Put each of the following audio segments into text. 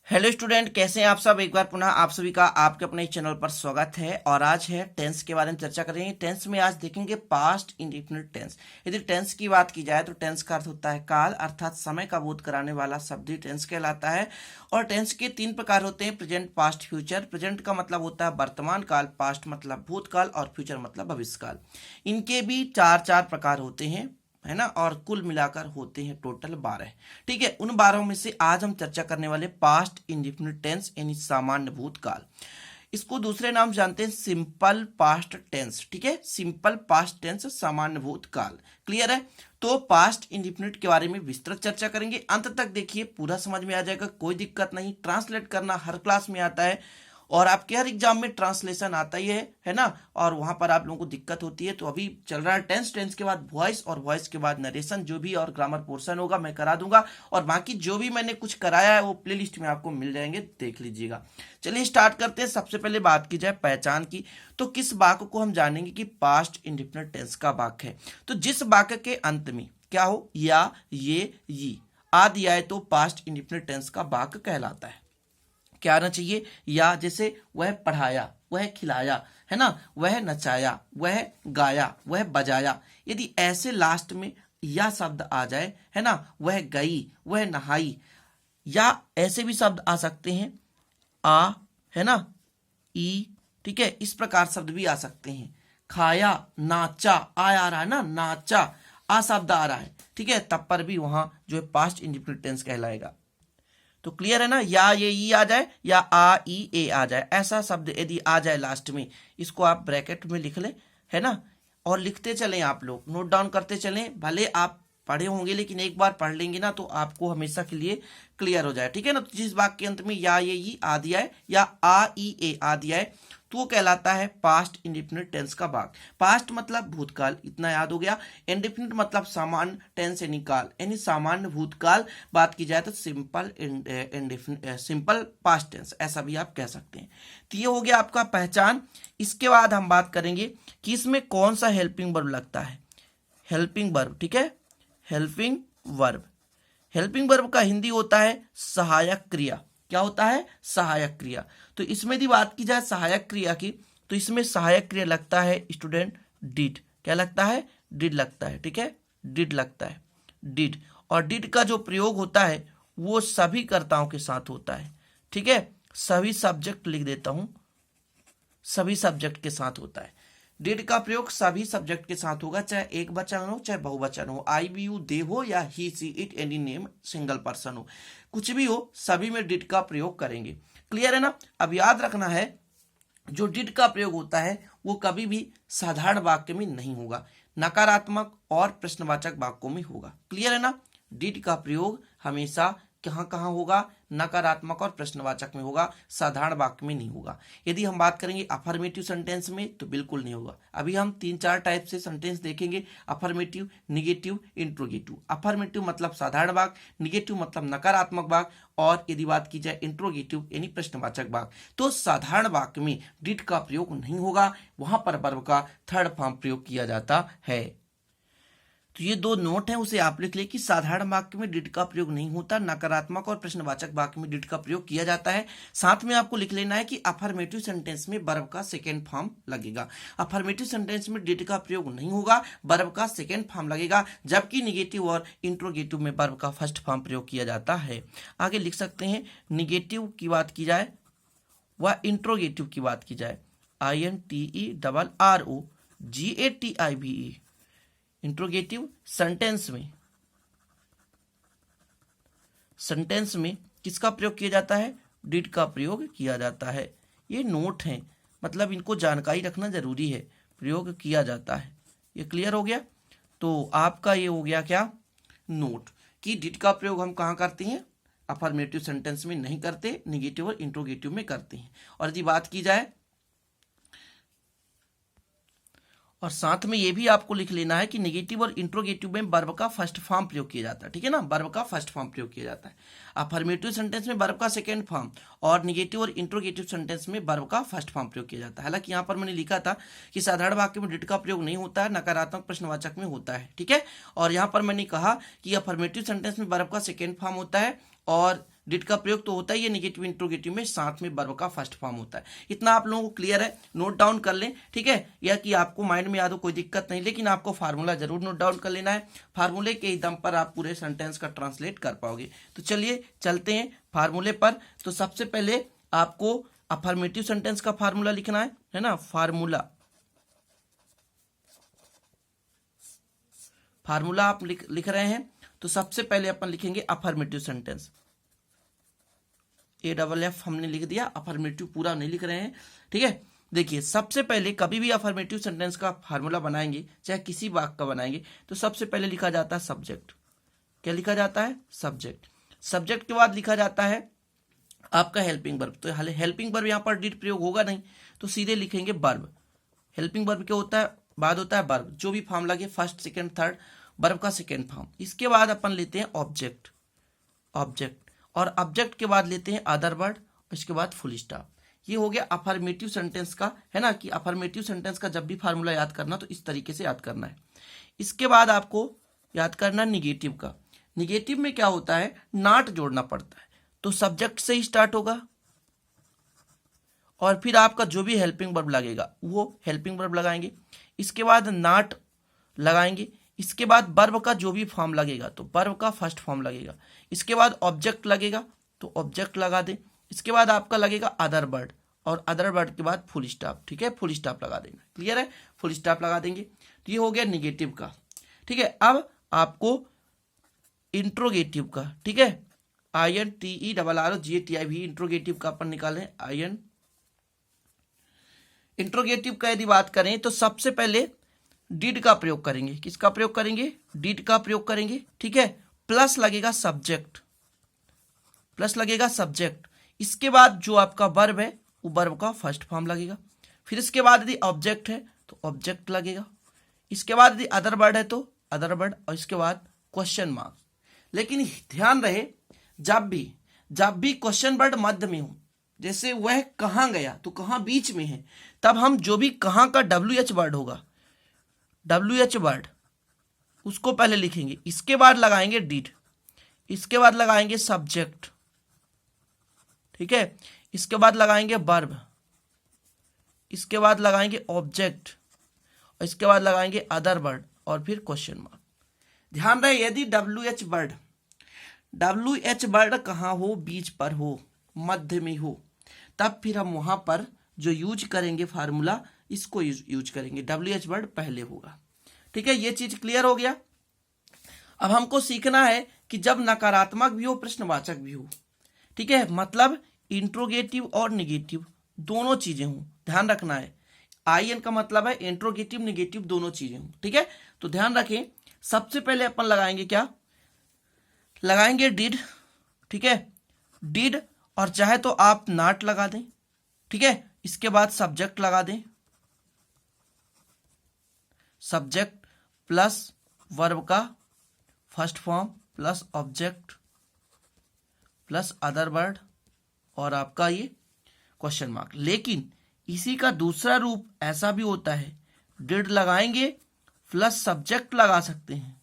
Hello student, कैसे हैं आप सब। एक बार पुनः आप सभी का आपके अपने चैनल पर स्वागत है। और आज है टेंस के बारे में चर्चा करेंगे। टेंस में आज देखेंगे पास्ट इंडेफिनिट टेंस। यदि टेंस की बात की जाए तो टेंस का अर्थ होता है काल, अर्थात समय का बोध कराने वाला शब्द ही टेंस कहलाता है। और टेंस के 3 प्रकार होते हैं, प्रेजेंट, पास्ट, फ्यूचर। प्रेजेंट का मतलब होता है वर्तमान काल, पास्ट मतलब भूतकाल और फ्यूचर मतलब भविष्यकाल। इनके भी चार चार प्रकार होते हैं, है ना, और कुल मिलाकर होते हैं टोटल 12। ठीक है, उन 12 में से आज हम चर्चा करने वाले पास्ट इंडेफिनिट टेंस यानी सामान्य भूतकाल। इसको दूसरे नाम जानते हैं सिंपल पास्ट टेंस। ठीक है, सिंपल पास्ट टेंस, सामान्य भूतकाल। क्लियर है। तो पास्ट इंडेफिनिट के बारे में विस्तृत चर्चा करेंगे। अंत तक देखिए, पूरा समझ में आ जाएगा, कोई दिक्कत नहीं। ट्रांसलेट करना हर क्लास में आता है और आपके हर एग्जाम में ट्रांसलेशन आता ही है ना। और वहां पर आप लोगों को दिक्कत होती है। तो अभी चल रहा है टेंस, टेंस के बाद वॉइस और वॉइस के बाद नरेशन, जो भी और ग्रामर पोर्शन होगा मैं करा दूंगा। और बाकी जो भी मैंने कुछ कराया है वो प्लेलिस्ट में आपको मिल जाएंगे, देख लीजिएगा। चलिए स्टार्ट करते हैं। सबसे पहले बात की जाए पहचान की, तो किस वाक्य को हम जानेंगे कि पास्ट इंडेफिनिट टेंस का वाक्य है। तो जिस वाक्य के अंत में क्या हो, या, ये आदि आए तो पास्ट इंडेफिनिट टेंस का वाक्य कहलाता है। क्या आना चाहिए, या, जैसे वह पढ़ाया, वह खिलाया, है ना, वह नचाया, वह गाया, वह बजाया। यदि ऐसे लास्ट में या शब्द आ जाए, है ना, वह गई, वह नहाई, या ऐसे भी शब्द आ सकते हैं, आ, है ना, ई। ठीक है, इस प्रकार शब्द भी आ सकते हैं। खाया, नाचा, आ रहा है ना, नाचा, आ शब्द आ रहा है। ठीक है, तब पर भी वहां जो है पास्ट इंडेफिनिट टेंस कहलाएगा। तो क्लियर है ना। या ये ई आ जाए या आ ई ए आ जाए, ऐसा शब्द यदि आ जाए लास्ट में, इसको आप ब्रैकेट में लिख लें, है ना। और लिखते चलें, आप लोग नोट डाउन करते चलें। भले आप पढ़े होंगे लेकिन एक बार पढ़ लेंगे ना तो आपको हमेशा के लिए क्लियर हो जाए। ठीक है ना। तो जिस वाक्य के अंत में या ये ई आ दिया है या आ ई ए आ दिया है तो वो कहलाता है पास्ट इंडेफिनिट टेंस का वाक्य। पास्ट मतलब भूतकाल, इतना याद हो गया। इंडेफिनिट मतलब सामान्य टेंस यानी काल, यानी सामान्य भूतकाल। बात की जाए तो सिंपल सिंपल पास्ट टेंस, ऐसा भी आप कह सकते हैं। तो ये हो गया आपका पहचान। इसके बाद हम बात करेंगे कि इसमें कौन सा हेल्पिंग वर्ब लगता है। हेल्पिंग वर्ब, ठीक है, हेल्पिंग वर्ब। हेल्पिंग वर्ब का हिंदी होता है सहायक क्रिया। क्या होता है, सहायक क्रिया। तो इसमें यदि बात की जाए सहायक क्रिया की, तो इसमें सहायक क्रिया लगता है स्टूडेंट डिड। क्या लगता है, डिड लगता है। ठीक है, डिड लगता है, डिड। और डिड का जो प्रयोग होता है वो सभी कर्ताओं के साथ होता है। ठीक है, सभी सब्जेक्ट लिख देता हूं, सभी सब्जेक्ट के साथ होता है। डिड का प्रयोग सभी सब्जेक्ट के साथ होगा, चाहे एक वचन हो चाहे बहुवचन हो, आई बी यू दे हो या he she it any name single person हो, कुछ भी हो, सभी में डिड का प्रयोग करेंगे। क्लियर है ना। अब याद रखना है, जो डिड का प्रयोग होता है वो कभी भी साधारण वाक्य में नहीं होगा, नकारात्मक और प्रश्नवाचक वाक्यों में होगा। क्लियर है ना। डिड का प्रयोग हमेशा कहाँ कहाँ होगा, नकारात्मक और प्रश्नवाचक में होगा, साधारण वाक्य में नहीं होगा। यदि हम बात करेंगे अफर्मेटिव सेंटेंस में तो बिल्कुल नहीं होगा। अभी हम 3-4 टाइप से सेंटेंस देखेंगे, अफर्मेटिव, निगेटिव, इंट्रोगेटिव। अफर्मेटिव मतलब साधारण वाक्य, निगेटिव मतलब नकारात्मक वाक्य, और यदि बात की जाए इंट्रोगेटिव यानी प्रश्नवाचक वाक्य, तो साधारण वाक्य में डिड का प्रयोग नहीं होगा, वहां पर वर्ब का थर्ड फॉर्म प्रयोग किया जाता है। तो ये 2 नोट है, उसे आप लिख ले कि साधारण वाक्य में डिड का प्रयोग नहीं होता, नकारात्मक और प्रश्नवाचक वाक्य में डिड का प्रयोग किया जाता है। साथ में आपको लिख लेना है कि अफर्मेटिव सेंटेंस में वर्ब का सेकेंड फॉर्म लगेगा। अफर्मेटिव सेंटेंस में डिड का प्रयोग नहीं होगा, वर्ब का सेकेंड फॉर्म लगेगा, जबकि निगेटिव और इंट्रोगेटिव में वर्ब का फर्स्ट फॉर्म प्रयोग किया जाता है। आगे लिख सकते हैं, निगेटिव की बात की जाए व इंट्रोगेटिव की बात की जाए, INTERROGATIVE। इंट्रोगेटिव सेंटेंस में किसका प्रयोग किया जाता है, डिड का प्रयोग किया जाता है। ये नोट है, मतलब इनको जानकारी रखना जरूरी है, प्रयोग किया जाता है। ये क्लियर हो गया। तो आपका ये हो गया क्या, नोट, कि डिड का प्रयोग हम कहाँ करते हैं, अफर्मेटिव सेंटेंस में नहीं करते, निगेटिव और इंट्रोगेटिव में करते हैं। और यदि बात की जाए, और साथ में ये भी आपको लिख लेना है कि नेगेटिव और इंट्रोगेटिव में वर्ब का फर्स्ट फॉर्म प्रयोग किया जाता है। ठीक है ना, वर्ब का फर्स्ट फॉर्म प्रयोग किया जाता है। अफर्मेटिव सेंटेंस में वर्ब का सेकंड फॉर्म, और नेगेटिव और इंट्रोगेटिव सेंटेंस में वर्ब का फर्स्ट फॉर्म प्रयोग किया जाता है। हालांकि यहाँ पर मैंने लिखा था कि साधारण वाक्य में डिड का प्रयोग नहीं होता है, नकारात्मक प्रश्नवाचक में होता है। ठीक है, और यहाँ पर मैंने कहा कि अफर्मेटिव सेंटेंस में वर्ब का सेकेंड फॉर्म होता है और डिड का प्रयोग तो होता ही है निगेटिव इंट्रोगेटिव में, साथ में वर्ब का फर्स्ट फॉर्म होता है। इतना आप लोगों को क्लियर है, नोट डाउन कर लें, ठीक है, या कि आपको माइंड में याद हो कोई दिक्कत नहीं, लेकिन आपको फार्मूला जरूर नोट डाउन कर लेना है। फार्मूले के ही दम पर आप पूरे सेंटेंस का ट्रांसलेट कर पाओगे। तो चलिए चलते हैं फार्मूले पर। तो सबसे पहले आपको अफर्मेटिव सेंटेंस का फार्मूला लिखना है ना। फार्मूला आप लिख रहे हैं, तो सबसे पहले अपन लिखेंगे अफर्मेटिव सेंटेंस। AFF हमने लिख दिया, अफर्मेटिव पूरा नहीं लिख रहे हैं, ठीक है। देखिए सबसे पहले कभी भी अफर्मेटिव सेंटेंस का फार्मूला बनाएंगे, चाहे किसी वाक्य का बनाएंगे, तो सबसे पहले लिखा जाता है सब्जेक्ट। क्या लिखा जाता है? सब्जेक्ट। सब्जेक्ट के बाद लिखा जाता है आपका हेल्पिंग वर्ब। तो हेल्पिंग वर्ब यहाँ पर डिड प्रयोग होगा नहीं, तो सीधे लिखेंगे वर्ब। हेल्पिंग वर्ब क्या होता है? बाद होता है वर्ब, जो भी फॉर्म लगे फर्स्ट सेकेंड थर्ड, वर्ब का सेकेंड फॉर्म। इसके बाद अपन लेते हैं ऑब्जेक्ट, और ऑब्जेक्ट के बाद लेते हैं अदर वर्ड, इसके बाद फुल स्टॉप। ये हो गया अफर्मेटिव सेंटेंस का, है ना, कि अफर्मेटिव सेंटेंस का जब भी फार्मूला याद करना तो इस तरीके से याद करना है। इसके बाद आपको याद करना निगेटिव का। निगेटिव में क्या होता है? नॉट जोड़ना पड़ता है, तो सब्जेक्ट से ही स्टार्ट होगा और फिर आपका जो भी हेल्पिंग वर्ब लगेगा वो हेल्पिंग वर्ब लगाएंगे, इसके बाद नॉट लगाएंगे, इसके बाद वर्ब का जो भी फॉर्म लगेगा तो वर्ब का फर्स्ट फॉर्म लगेगा, इसके बाद ऑब्जेक्ट लगेगा तो ऑब्जेक्ट लगा दें, इसके बाद आपका लगेगा अदर वर्ड, और अदर वर्ड के बाद फुल स्टॉप, ठीक है, फुल स्टॉप लगा देना। क्लियर है? फुल स्टॉप लगा देंगे। तो ये हो गया निगेटिव का, ठीक है। अब आपको इंट्रोगेटिव का, ठीक है, INTERROGATIV इंट्रोगेटिव का अपन निकालें। इंट्रोगेटिव का यदि बात करें तो सबसे पहले डिड का प्रयोग करेंगे। किसका प्रयोग करेंगे? डिड का प्रयोग करेंगे, ठीक है। प्लस लगेगा सब्जेक्ट, इसके बाद जो आपका वर्ब है वो वर्ब का फर्स्ट फॉर्म लगेगा, फिर इसके बाद यदि ऑब्जेक्ट है तो ऑब्जेक्ट लगेगा, इसके बाद यदि अदर वर्ड है तो अदर वर्ड, और इसके बाद क्वेश्चन मार्क। लेकिन ध्यान रहे जब भी क्वेश्चन वर्ड मध्य में हो, जैसे वह कहां गया तो कहां बीच में है, तब हम जो भी कहां का WH वर्ड होगा, WH वर्ड, उसको पहले लिखेंगे, इसके बाद लगाएंगे डिड, इसके बाद लगाएंगे सब्जेक्ट, ठीक है, इसके बाद लगाएंगे वर्ब, इसके बाद लगाएंगे ऑब्जेक्ट, और इसके बाद लगाएंगे अदर वर्ड, और फिर क्वेश्चन मार्क। ध्यान रहे यदि WH वर्ड कहाँ हो? बीच पर हो, मध्य में हो, तब फिर हम वहां पर जो यूज करेंगे फार्मूला, इसको यूज करेंगे, WH वर्ड पहले होगा, ठीक है। ये चीज क्लियर हो गया। अब हमको सीखना है कि जब नकारात्मक भी हो प्रश्नवाचक भी हो, ठीक है, मतलब इंट्रोगेटिव और निगेटिव दोनों चीजें हों, ध्यान रखना है। IN का मतलब है इंट्रोगेटिव निगेटिव दोनों चीजें हों, ठीक है। तो ध्यान रखें, सबसे पहले अपन लगाएंगे क्या? लगाएंगे डिड, ठीक है, डिड, और चाहे तो आप नॉट लगा दें, ठीक है। इसके बाद सब्जेक्ट लगा दें, सब्जेक्ट प्लस वर्ब का first form plus object plus other word, और आपका ये क्वेश्चन मार्क। लेकिन इसी का दूसरा रूप ऐसा भी होता है, डिड लगाएंगे प्लस सब्जेक्ट लगा सकते हैं,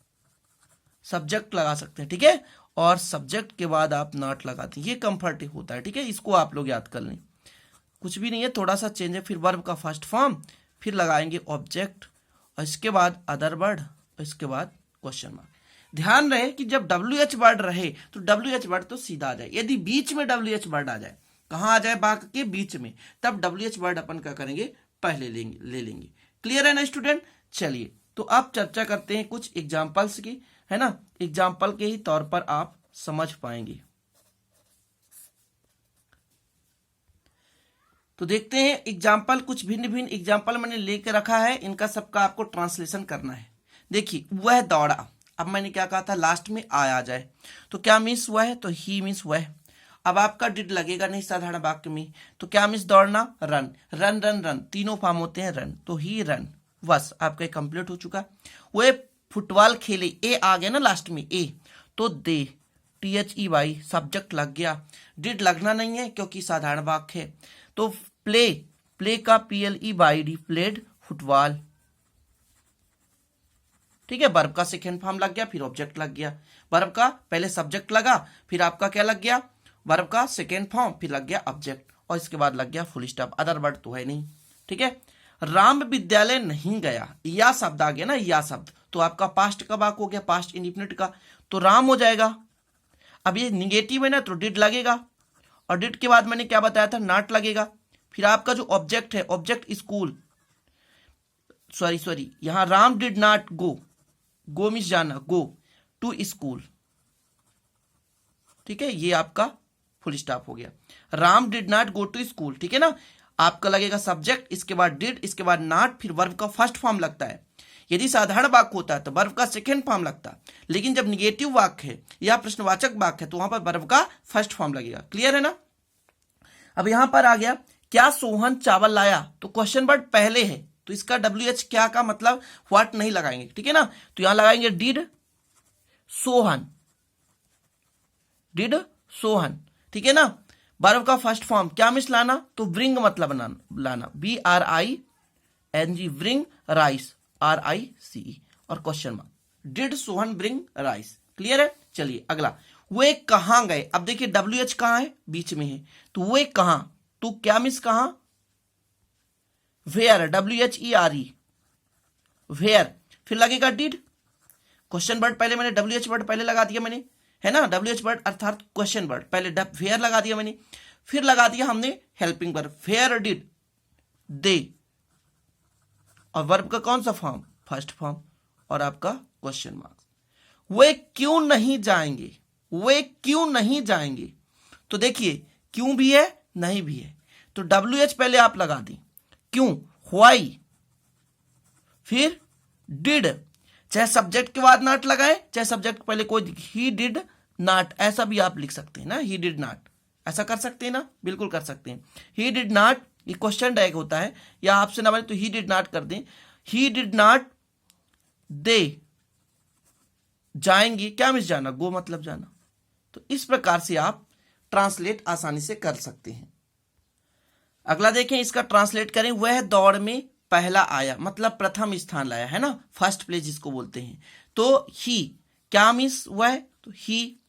ठीक है, और सब्जेक्ट के बाद आप नॉट लगाते हैं, ये कंफर्ट होता है, ठीक है। इसको आप लोग याद कर लें, कुछ भी नहीं है, थोड़ा सा चेंज है। फिर वर्ब का फर्स्ट फॉर्म, फिर लगाएंगे ऑब्जेक्ट, और इसके बाद अदर वर्ड, और इसके बाद क्वेश्चन मार्क। ध्यान रहे कि जब WH वर्ड रहे तो WH वर्ड तो सीधा आ जाए, यदि बीच में WH वर्ड आ जाए, कहां आ जाए? वाक्य के बीच में, तब WH वर्ड अपन क्या करेंगे? पहले ले लेंगे। क्लियर है ना स्टूडेंट? चलिए तो अब चर्चा करते हैं कुछ एग्जाम्पल्स की, है ना, एग्जाम्पल के ही तौर पर आप समझ पाएंगे। तो देखते हैं एग्जाम्पल, कुछ भिन्न एग्जाम्पल मैंने लेकर रखा है, इनका सबका आपको ट्रांसलेशन करना है। देखिए, वह दौड़ा, अब मैंने क्या कहा था? लास्ट में आ जाए, तो क्या मीन्स वह? तो ही मीन्स वह। अब आपका डिड लगेगा नहीं साधारण वाक्य में, तो क्या मीन्स? दौड़ना, रन, रन रन रन, तीनों फॉर्म होते हैं रन, तो ही रन, बस आपका कंप्लीट हो चुका। वह फुटबॉल खेले, ए आ गया ना लास्ट में, ए, तो दे, THEY, सब्जेक्ट लग गया। डिड लगना नहीं है क्योंकि साधारण वाक्य है, तो प्ले का PLEYD, प्लेड फुटबॉल, ठीक है, वर्ब का सेकेंड फॉर्म लग गया, फिर ऑब्जेक्ट लग गया। वर्ब का पहले सब्जेक्ट लगा, फिर आपका क्या लग गया, वर्ब का सेकेंड फॉर्म, फिर लग गया ऑब्जेक्ट, और इसके बाद लग गया फुल स्टॉप। अदर वर्ड तो है नहीं, ठीक है। राम विद्यालय नहीं गया, या शब्द आ गया ना, या शब्द, तो आपका पास्ट का वाक्य हो गया, पास्ट इंडिफिनिट का, तो राम हो जाएगा। अब ये निगेटिव है ना, तो डिड लगेगा, और डिड के बाद मैंने क्या बताया था, नॉट लगेगा। फिर आपका जो ऑब्जेक्ट है, ऑब्जेक्ट स्कूल, सॉरी यहां Ram did not go, go means जाना, गो टू स्कूल, ठीक है, ये आपका फुल स्टॉप हो गया। Ram did not go to school, ठीक है ना। आपका लगेगा सब्जेक्ट, इसके बाद डिड, इसके बाद नॉट, फिर वर्ब का फर्स्ट फॉर्म लगता है। यदि साधारण वाक्य होता है तो वर्ब का सेकेंड फॉर्म लगता है, लेकिन जब निगेटिव वाक्य है या प्रश्नवाचक वाक्य है तो वहां पर वर्ब का फर्स्ट फॉर्म लगेगा। क्लियर है ना। अब यहां पर आ गया, क्या सोहन चावल लाया, तो क्वेश्चन वर्ड पहले है, तो इसका WH क्या का मतलब व्हाट नहीं लगाएंगे, ठीक है ना। तो यहां लगाएंगे डिड सोहन, डिड सोहन, ठीक है ना। वर्ब का फर्स्ट फॉर्म क्या मिस लाना, तो ब्रिंग मतलब लाना, BRING, ब्रिंग राइस, RICE, और question mark, did Sohan bring rice. Clear है। चलिए अगला, वे कहां गए। अब देखिए WH कहां है, बीच में है, तो वे कहां, तो क्या मिस कहां, वेयर, WHERE, वेयर, फिर लगेगा डिड, क्वेश्चन वर्ड पहले मैंने WH वर्ड पहले लगा दिया मैंने, है ना, WH वर्ड अर्थात क्वेश्चन वर्ड, पहले वेयर लगा दिया मैंने, फिर लगा दिया हमने helping verb, where did they, और वर्ब का कौन सा फॉर्म, फर्स्ट फॉर्म, और आपका क्वेश्चन मार्क। वे क्यों नहीं जाएंगे, वे क्यों नहीं जाएंगे, तो देखिए क्यों भी है, नहीं भी है, तो WH पहले आप लगा दी, क्यों, व्हाई, फिर डिड, चाहे सब्जेक्ट के बाद नॉट लगाए, चाहे सब्जेक्ट पहले कोई, ही डिड नॉट, ऐसा भी आप लिख सकते हैं ना, ही डिड नॉट, ऐसा कर सकते हैं ना, बिल्कुल कर सकते हैं। ही डिड नॉट, ये क्वेश्चन टैग होता है, या आपसे ना बने तो ही डिड नॉट कर दें, ही डिड नॉट दे जाएंगे, क्या मिस जाना, गो मतलब जाना। तो इस प्रकार से आप ट्रांसलेट आसानी से कर सकते हैं। अगला देखें, इसका ट्रांसलेट करें, वह दौड़ में पहला आया, मतलब प्रथम स्थान लाया, है ना, फर्स्ट प्लेस जिसको बोलते हैं। तो ही क्या मीन्स वह, तो ही,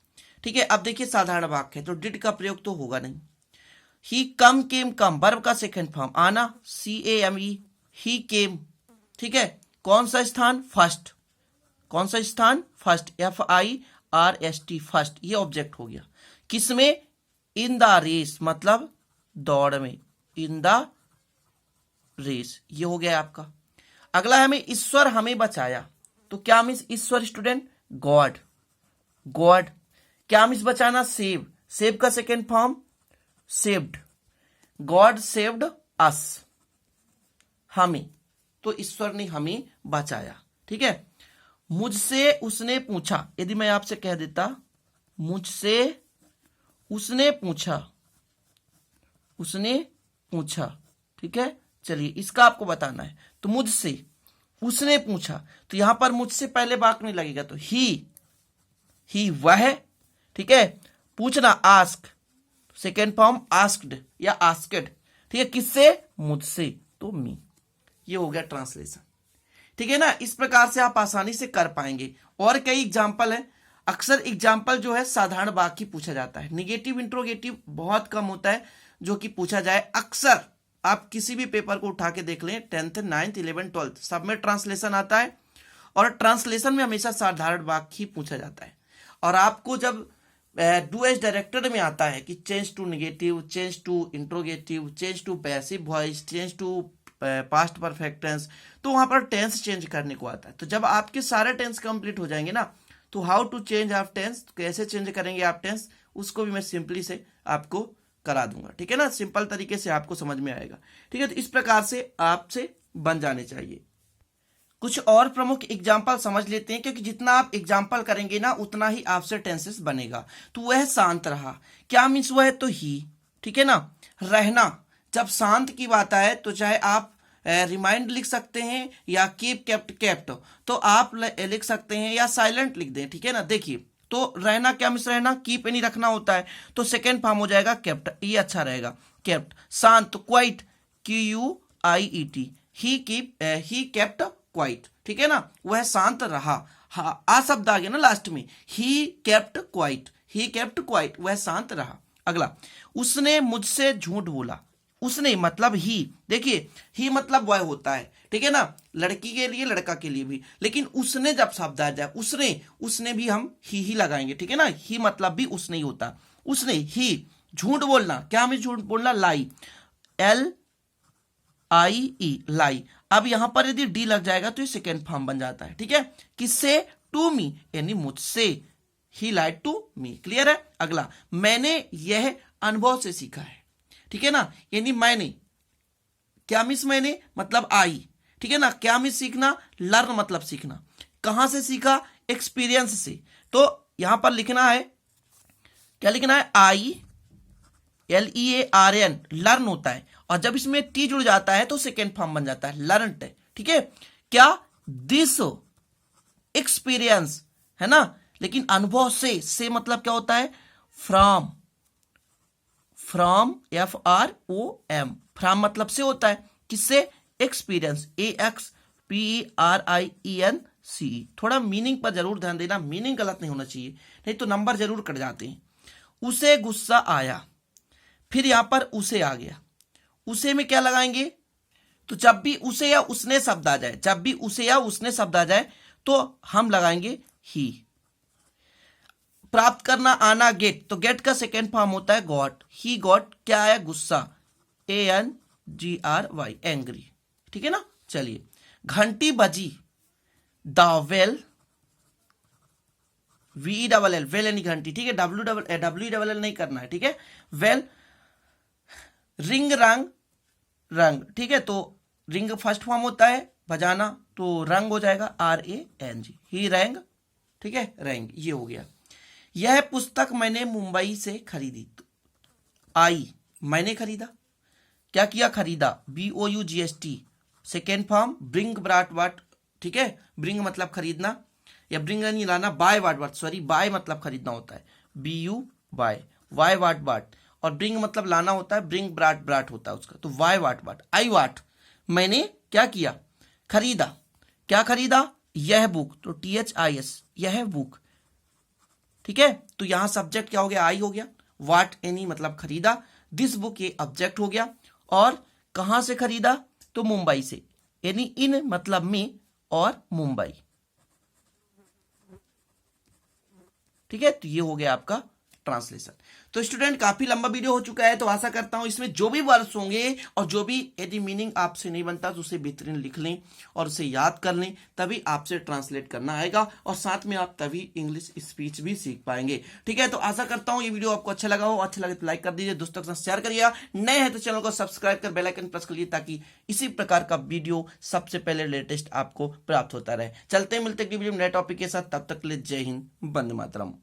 ठीक है। अब देखिए साधारण वाक्य है तो डिड का प्रयोग तो होगा नहीं। ही कम केम, कम वर्ब का सेकंड फॉर्म, आना, CAME, ही केम, ठीक है। कौन सा स्थान, फर्स्ट, कौन सा स्थान, फर्स्ट, FIRST, फर्स्ट, ये ऑब्जेक्ट हो गया। किसमें, इन द रेस, मतलब दौड़ में, इन द रेस, ये हो गया आपका। अगला हमें, ईश्वर हमें बचाया, तो क्या मीन्स ईश्वर, स्टूडेंट, गॉड, गॉड, क्या मीन्स बचाना, सेव, सेव का second form saved, God saved us, हमें, तो ईश्वर ने हमें बचाया, ठीक है। मुझसे उसने पूछा, यदि मैं आपसे कह देता मुझसे उसने पूछा, उसने पूछा, ठीक है। चलिए इसका आपको बताना है, तो मुझसे उसने पूछा, तो यहां पर मुझसे पहले वाक्य नहीं लगेगा, तो ही वह, ठीक है। पूछना, आस्क, सेकेंड फॉर्म आस्क्ड या आस्क्ड, ठीक है, किससे, मुझसे, तो मी, ये हो गया ट्रांसलेशन, ठीक है ना। इस प्रकार से आप आसानी से कर पाएंगे। और कई एग्जाम्पल है, अक्सर एग्जाम्पल जो है साधारण वाक्य पूछा जाता है, निगेटिव इंट्रोगेटिव बहुत कम होता है जो कि पूछा जाए। अक्सर आप किसी भी पेपर को उठा के देख लें, 10th 9th 11th 12th सब में ट्रांसलेशन आता है, और ट्रांसलेशन में हमेशा साधारण वाक्य ही पूछा जाता है। और आपको जब डू एज डायरेक्टेड में आता है कि change to negative, change to interrogative, change to passive voice, change to past perfect tense, तो वहां पर टेंस चेंज करने को आता है। तो जब आपके सारे टेंस कंप्लीट हो जाएंगे ना, तो हाउ टू चेंज आप टेंस, कैसे चेंज करेंगे आप टेंस, उसको भी मैं सिंपली से आपको करा दूंगा, ठीक है ना, सिंपल तरीके से आपको समझ में आएगा, ठीक है। तो इस प्रकार से आपसे बन जाने चाहिए। कुछ और प्रमुख एग्जाम्पल समझ लेते हैं, क्योंकि जितना आप एग्जाम्पल करेंगे ना उतना ही आपसे टेंसेस बनेगा। तो वह शांत रहा, क्या मीन्स वह, तो ही, ठीक है ना। रहना, जब शांत की बात आए तो चाहे आप रिमाइंड लिख सकते हैं या कीप, केप्ट, केप्ट, तो आप लिख सकते हैं या साइलेंट लिख दें, ठीक है ना। देखिए तो रहना क्या मीन्स रहना, कीप नहीं रखना होता है, तो सेकेंड फॉर्म हो जाएगा केप्ट, ये अच्छा रहेगा, केप्ट। शांत, quite, QUIET, he kept quite, ठीक है ना, वह शांत रहा। हाँ आ शब्द आ गया ना लास्ट में, he kept quite, he kept quite, वह शांत रहा। अगला, उसने मुझसे झूठ बोला। उसने मतलब ही, देखिए ही मतलब वह होता है, ठीक है ना, लड़की के लिए लड़का के लिए भी, लेकिन उसने जब शब्द आ जाए, उसने भी हम ही लगाएंगे, ठीक है ना, ही मतलब भी उसने ही होता। उसने ही, झूठ बोलना, क्या हमें झूठ बोलना, लाई, LIE लाई। अब यहां पर यदि डी लग जाएगा तो ये सेकेंड फॉर्म बन जाता है, ठीक है, किससे, टू मी, यानी मुझसे, ही लाइड टू मी, क्लियर है। अगला, मैंने यह अनुभव से सीखा है, ठीक है ना, यानी मैंने, क्या मिस मैंने मतलब आई, ठीक है ना, क्या मिस सीखना, लर्न मतलब सीखना, कहां से सीखा, एक्सपीरियंस से। तो यहां पर लिखना है, क्या लिखना है, ILEARN, लर्न होता है, और जब इसमें टी जुड़ जाता है तो सेकेंड फॉर्म बन जाता है, लर्नड, ठीक है। क्या, दिस एक्सपीरियंस, है ना, लेकिन अनुभव से मतलब क्या होता है, फ्रॉम, FROM, फ्रॉम मतलब से होता है, किससे, एक्सपीरियंस, EXPERIENCE। थोड़ा मीनिंग पर जरूर ध्यान देना, मीनिंग गलत नहीं होना चाहिए, नहीं तो नंबर जरूर कट जाते हैं। उसे गुस्सा आया, फिर यहां पर उसे आ गया, उसे में क्या लगाएंगे, तो जब भी उसे या उसने शब्द आ जाए, जब भी उसे या उसने शब्द आ जाए तो हम लगाएंगे ही। प्राप्त करना, आना, गेट, तो गेट का सेकेंड फॉर्म होता है गॉट, ही गॉट, क्या आया, गुस्सा, ANGRY, एंग्री, ठीक है ना। चलिए, घंटी बजी, द वेल, VELL, वेल यानी घंटी, ठीक है, WELL नहीं करना है, ठीक है, वेल, रिंग रंग, रंग, ठीक है, तो रिंग फर्स्ट फॉर्म होता है, बजाना, तो रंग हो जाएगा RANG, ही रैंग, ठीक है, रैंग, ये हो गया। यह पुस्तक मैंने मुंबई से खरीदी, आई, मैंने खरीदा, क्या किया, खरीदा, BOUGST, सेकेंड फॉर्म, ब्रिंग ब्राट वाट, ठीक है, ब्रिंग मतलब खरीदना, या ब्रिंग नहीं लाना, बाय वाट, सॉरी, बाय मतलब खरीदना होता है, BU बाय, वाई वाट बाट, और ब्रिंग मतलब लाना होता है, ब्रिंग ब्राट होता है उसका, तो वाई वाट, आई वाट, मैंने क्या किया, खरीदा, क्या खरीदा, यह बुक, तो THIS, यह बुक, ठीक है, तो यहां सब्जेक्ट क्या हो गया, आई हो गया, वाट एनी मतलब खरीदा, दिस बुक ये ऑब्जेक्ट हो गया, और कहां से खरीदा, तो मुंबई से, यानी इन मतलब में और मुंबई, ठीक है, तो ये हो गया आपका ट्रांसलेशन। तो स्टूडेंट काफी लंबा वीडियो हो चुका है, तो आशा करता हूं इसमें जो भी वर्ड्स होंगे और जो भी यदि मीनिंग आपसे नहीं बनता तो उसे बेहतरीन लिख लें और उसे याद कर लें, तभी आपसे ट्रांसलेट करना आएगा और साथ में आप तभी इंग्लिश स्पीच भी सीख पाएंगे, ठीक है। तो आशा करता हूं ये वीडियो आपको अच्छा लगा हो, अच्छा लगे तो लाइक कर दीजिए, दोस्तों के साथ शेयर करिए, नए हैं तो चैनल को सब्सक्राइब कर बेल आइकन प्रेस करिए ताकि इसी प्रकार का वीडियो सबसे पहले लेटेस्ट आपको प्राप्त होता रहे। चलते मिलते वीडियो नए टॉपिक के साथ, तब तक के लिए जय हिंद, वंदे मातरम।